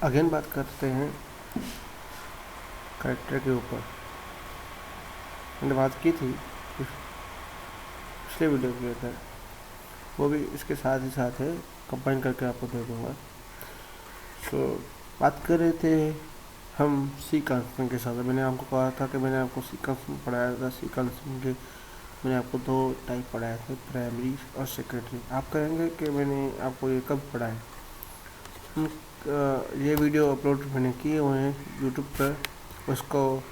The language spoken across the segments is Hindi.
अगेन बात करते हैं कैरेक्टर के ऊपर। मैंने बात की थी पिछले वीडियो के अंदर, वो भी इसके साथ ही साथ है, कंबाइन करके आपको दे दूँगा। सो बात कर रहे थे हम सी कांस्टेंट के साथ। मैंने आपको कहा था कि मैंने आपको सी कांस्टेंट पढ़ाया था। सी कांस्टेंट के मैंने आपको 2 टाइप पढ़ाए थे, प्राइमरी और सेकेंडरी। आप कहेंगे कि मैंने आपको ये कब पढ़ाए? ये वीडियो अपलोड मैंने किए हुए हैं यूट्यूब पर, उसको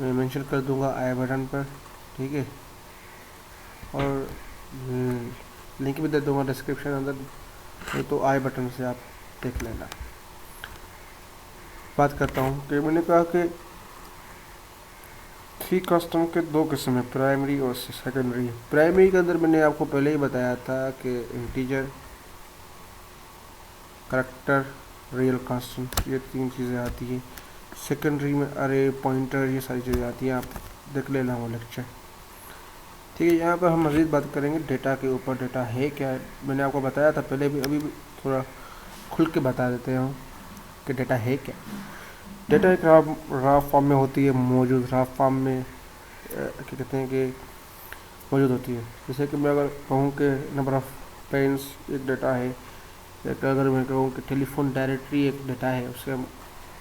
मैं मेंशन कर दूंगा आई बटन पर, ठीक है, और लिंक भी दे दूंगा डिस्क्रिप्शन अंदर, नहीं तो आई बटन से आप देख लेना। बात करता हूँ कि मैंने कहा कि थ्री कस्टम के 2 किस्म है, प्राइमरी और सेकेंडरी। प्राइमरी के अंदर मैंने आपको पहले ही बताया था कि इंटीजर, करैक्टर, रियल कांस्टेंट, ये 3 चीज़ें आती हैं। सेकेंडरी में अरे, पॉइंटर, ये सारी चीज़ें आती हैं, आप देख लेना वो लेक्चर, ठीक है। यहाँ पर हम मज़ीद बात करेंगे डेटा के ऊपर। डेटा है क्या? मैंने आपको बताया था पहले भी, अभी भी थोड़ा खुल के बता देते हैं कि डेटा है क्या। डेटा एक रॉ फॉर्म में होती है, मौजूद रॉ फॉर्म में क्या कहते हैं कि मौजूद होती है। जैसे कि मैं अगर कहूँ कि नंबर ऑफ़ पेन्स एक डेटा है, अगर मैं कहूँ कि टेलीफोन डायरेक्टरी एक डेटा है, उसे हम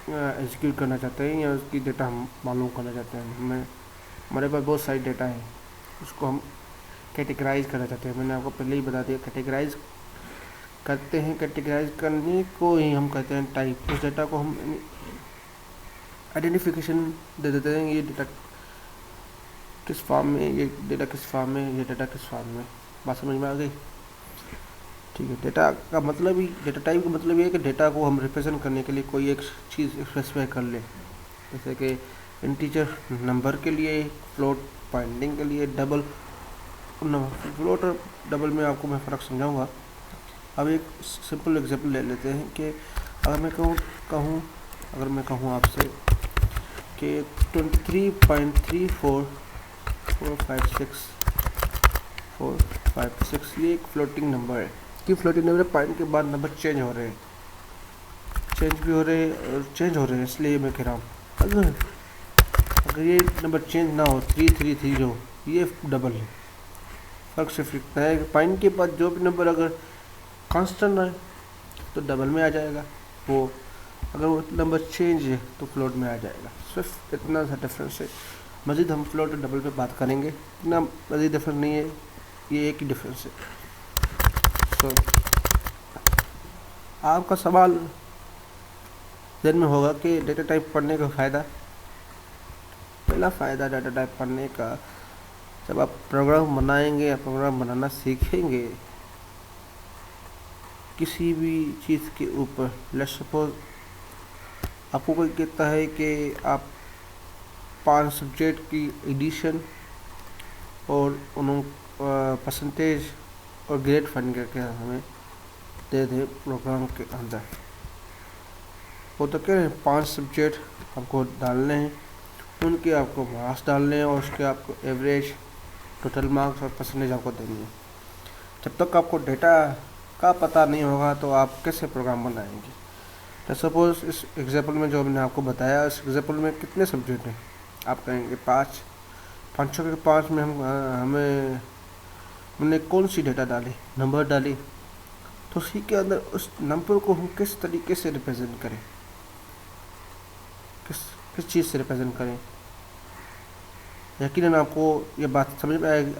एग्जीक्यूट करना चाहते हैं या उसकी डेटा हम मालूम करना चाहते हैं, हमारे पास बहुत सारी डेटा है, उसको हम कैटेगराइज करना चाहते हैं। मैंने आपको पहले ही बता दिया, कैटेगराइज करते हैं, कैटेगराइज करने को ही हम कहते हैं टाइप। उस डेटा को हम आइडेंटिफिकेशन दे देते हैं, ये डेटा किस फॉर्म में, ये डेटा किस फॉर्म में, ये डेटा किस फॉर्म में। बात समझ में आ गई? ठीक है। डेटा का मतलब ही, डेटा टाइप का मतलब ये है कि डेटा को हम रिप्रेजेंट करने के लिए कोई एक चीज़ स्पेसिफाई कर लें। जैसे कि इंटीजर नंबर के लिए, फ्लोट पॉइंटिंग के लिए, डबल फ्लोट और डबल में आपको मैं फ़र्क समझाऊंगा। अब एक सिंपल एग्जांपल ले लेते हैं कि अगर मैं कहूँ आपसे कि 23.34456 ये एक फ्लोटिंग नंबर है। कि फ्लोटिंग नंबर पॉइंट के बाद नंबर चेंज हो रहे हैं, चेंज हो रहे हैं, इसलिए मैं कह रहा हूँ अगर ये नंबर चेंज ना हो, 333 हो, ये डबल है। फर्क सिर्फ इतना है कि पॉइंट के बाद जो भी नंबर अगर कांस्टेंट है तो डबल में आ जाएगा, वो अगर वो नंबर चेंज है तो फ्लोट में आ जाएगा। सिर्फ इतना सा डिफरेंस है। मज़ीद हम फ्लोट और डबल पे बात करेंगे, इतना मज़ीद डिफरेंस नहीं है, ये एक ही डिफरेंस है। तो आपका सवाल ध्यान में होगा कि डेटा टाइप पढ़ने का फ़ायदा। पहला फ़ायदा डेटा टाइप पढ़ने का, जब आप प्रोग्राम बनाएंगे या प्रोग्राम बनाना सीखेंगे किसी भी चीज़ के ऊपर, लेट्स सपोज आपको कोई कहता है कि आप 5 सब्जेक्ट की एडिशन और उन परसेंटेज और ग्रेड फाइंड करके हमें दे दे प्रोग्राम के अंदर। वो तो कह रहे हैं 5 सब्जेक्ट आपको डालने हैं, उनके आपको मार्क्स डालने हैं और उसके आपको एवरेज, टोटल मार्क्स और परसेंटेज आपको देनी है। जब तक आपको डेटा का पता नहीं होगा तो आप कैसे प्रोग्राम बनाएंगे? तो सपोज इस एग्जांपल में जो मैंने आपको बताया, इस एग्जांपल में कितने सब्जेक्ट हैं? आप कहेंगे 5। 500 के 5 में हमने कौन सी डेटा डाली? नंबर डाली। तो उसी के अंदर उस नंबर को हम किस तरीके से रिप्रेजेंट करें, किस चीज़ से रिप्रेजेंट करें? यकीनन आपको ये बात समझ में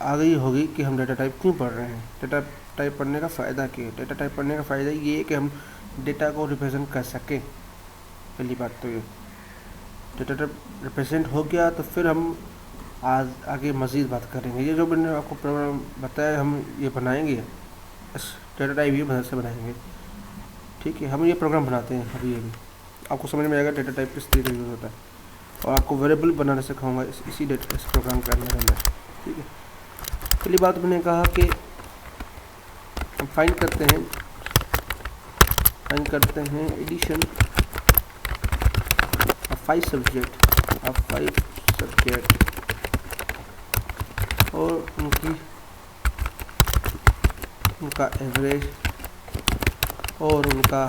आ गई होगी कि हम डेटा टाइप क्यों पढ़ रहे हैं, डेटा टाइप पढ़ने का फ़ायदा क्या है। डेटा टाइप पढ़ने का फ़ायदा ये है कि हम डेटा को रिप्रेजेंट कर सकें। पहली बात तो ये, डेटा टाइप रिप्रेजेंट हो गया तो फिर हम आज आगे मज़ीद बात करेंगे। ये जो मैंने आपको प्रोग्राम बताया हम ये बनाएंगे, इस डेटा टाइप ये मदद से बनाएंगे, ठीक है। हम ये प्रोग्राम बनाते हैं अभी आपको समझ में आएगा डेटा टाइप किस तरीके से यूज़ होता है, और आपको वेरिएबल बनाना सिखाऊंगा इसी इस प्रोग्राम के अंदर, ठीक है। पहली बात मैंने कहा कि हम फाइंड करते हैं एडिशन ऑफ 5 सब्जेक्ट और उनका एवरेज और उनका